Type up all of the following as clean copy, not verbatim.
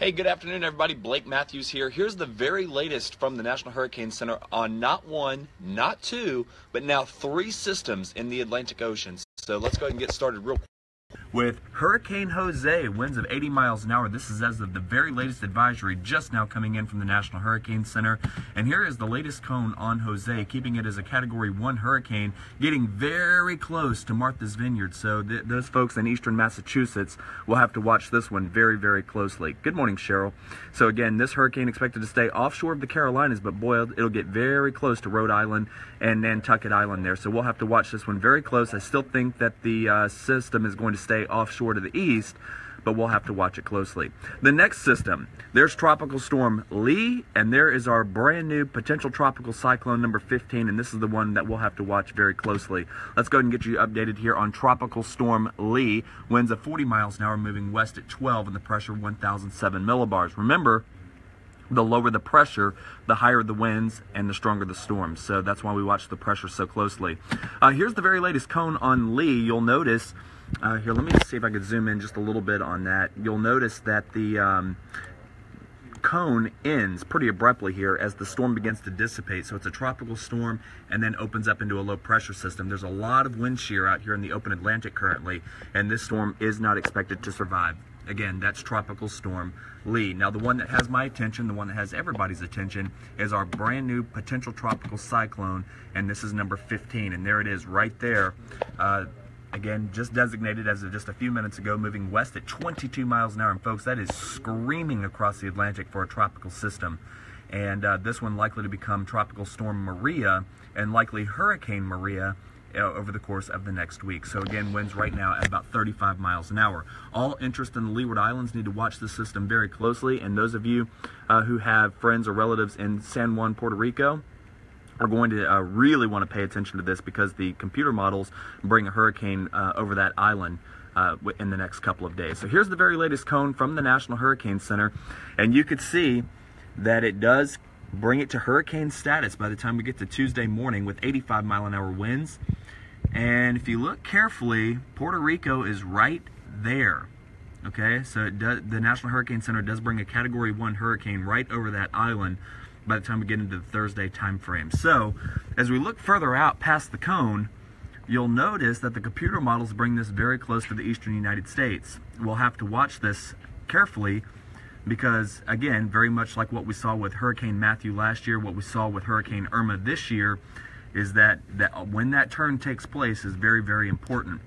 Hey, good afternoon, everybody. Blake Matthews here. Here's the very latest from the National Hurricane Center on not one, not two, but now 3 systems in the Atlantic Ocean. So let's go ahead and get started real quick. With Hurricane Jose, winds of 80 miles an hour. This is as of the very latest advisory just now coming in from the National Hurricane Center. And here is the latest cone on Jose, keeping it as a Category 1 hurricane, getting very close to Martha's Vineyard. So those folks in eastern Massachusetts will have to watch this one very, very closely. Good morning, Cheryl. So again, this hurricane expected to stay offshore of the Carolinas, but boy, it'll get very close to Rhode Island and Nantucket Island there. So we'll have to watch this one very close. I still think that the system is going to stay offshore to the east, but we'll have to watch it closely. The next system, there's Tropical Storm Lee, and there is our brand new potential tropical cyclone number 15, and this is the one that we'll have to watch very closely. Let's go ahead and get you updated here on Tropical Storm Lee. Winds of 40 miles an hour, moving west at 12, and the pressure 1,007 millibars. Remember, the lower the pressure, the higher the winds and the stronger the storms. So that's why we watch the pressure so closely. Here's the very latest cone on Lee. You'll notice, here, let me see if I could zoom in just a little bit on that. You'll notice that the cone ends pretty abruptly here as the storm begins to dissipate. So it's a tropical storm and then opens up into a low pressure system. There's a lot of wind shear out here in the open Atlantic currently, and this storm is not expected to survive. Again, that's Tropical Storm Lee. Now, the one that has my attention, the one that has everybody's attention, is our brand new potential tropical cyclone, and this is number 15, and there it is right there. Again, just designated as of just a few minutes ago, moving west at 22 miles an hour. And folks, that is screaming across the Atlantic for a tropical system. And this one likely to become Tropical Storm Maria and likely Hurricane Maria over the course of the next week. So again, winds right now at about 35 miles an hour. All interest in the Leeward Islands need to watch this system very closely. And those of you who have friends or relatives in San Juan, Puerto Rico, are going to really want to pay attention to this because the computer models bring a hurricane over that island in the next couple of days. So here's the very latest cone from the National Hurricane Center, and you could see that it does bring it to hurricane status by the time we get to Tuesday morning with 85 mile an hour winds. And if you look carefully, Puerto Rico is right there. Okay, so the National Hurricane Center does bring a Category 1 hurricane right over that island by the time we get into the Thursday time frame. So as we look further out past the cone, you'll notice that the computer models bring this very close to the eastern United States. We'll have to watch this carefully because, again, very much like what we saw with Hurricane Matthew last year, what we saw with Hurricane Irma this year, is that when that turn takes place is very, very important.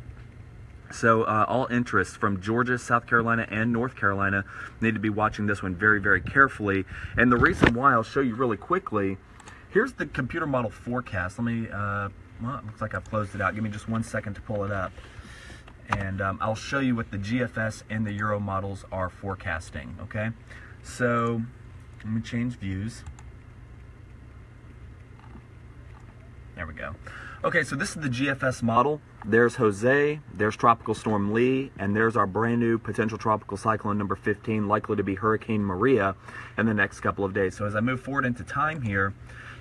So all interests from Georgia, South Carolina, and North Carolina need to be watching this one very, very carefully. And the reason why, I'll show you really quickly. Here's the computer model forecast. Let me, well, it looks like I've closed it out. Give me just 1 second to pull it up. And I'll show you what the GFS and the Euro models are forecasting, okay? So let me change views. There we go. Okay, so this is the GFS model. There's Jose, there's Tropical Storm Lee, and there's our brand new potential tropical cyclone number 15, likely to be Hurricane Maria in the next couple of days. So as I move forward into time here,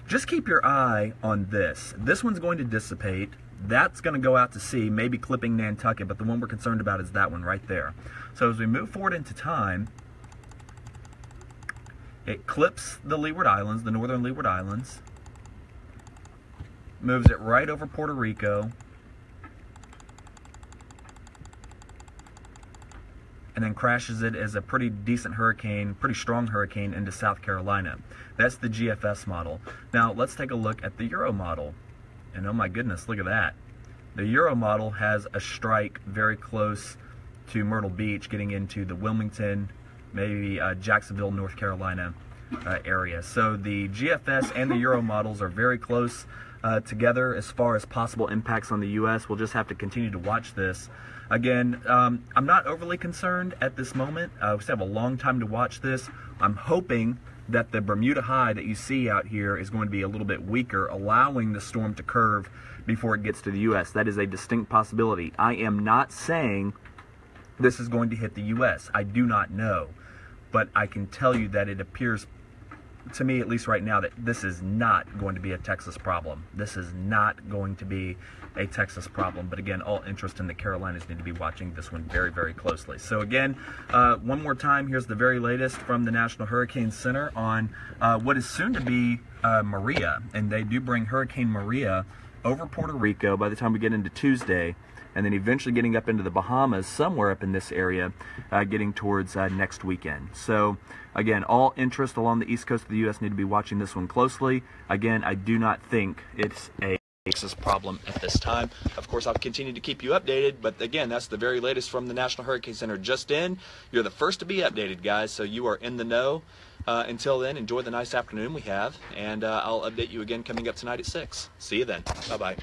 just keep your eye on this. This one's going to dissipate. That's going to go out to sea, maybe clipping Nantucket, but the one we're concerned about is that one right there. So as we move forward into time, it clips the Leeward Islands, the northern Leeward Islands, moves it right over Puerto Rico, and then crashes it as a pretty decent hurricane, pretty strong hurricane into South Carolina. That's the GFS model. Now let's take a look at the Euro model. And oh my goodness, look at that. The Euro model has a strike very close to Myrtle Beach, getting into the Wilmington, maybe Jacksonville, North Carolina area. So the GFS and the Euro models are very close together as far as possible impacts on the U.S. We'll just have to continue to watch this. Again, I'm not overly concerned at this moment. We still have a long time to watch this. I'm hoping that the Bermuda high that you see out here is going to be a little bit weaker, allowing the storm to curve before it gets to the U.S. That is a distinct possibility. I am not saying this is going to hit the U.S. I do not know, but I can tell you that it appears to me, at least right now, that this is not going to be a Texas problem. This is not going to be a Texas problem. But again, all interest in the Carolinas need to be watching this one very, very closely. So again, one more time, here's the very latest from the National Hurricane Center on what is soon to be Maria. And they do bring Hurricane Maria over Puerto Rico by the time we get into Tuesday, and then eventually getting up into the Bahamas, somewhere up in this area, getting towards next weekend. So again, all interest along the east coast of the U.S. need to be watching this one closely. Again, I do not think it's a Texas problem at this time. Of course, I'll continue to keep you updated, but again, that's the very latest from the National Hurricane Center just in. You're the first to be updated, guys, so you are in the know. Until then, enjoy the nice afternoon we have, and I'll update you again coming up tonight at 6. See you then. Bye-bye.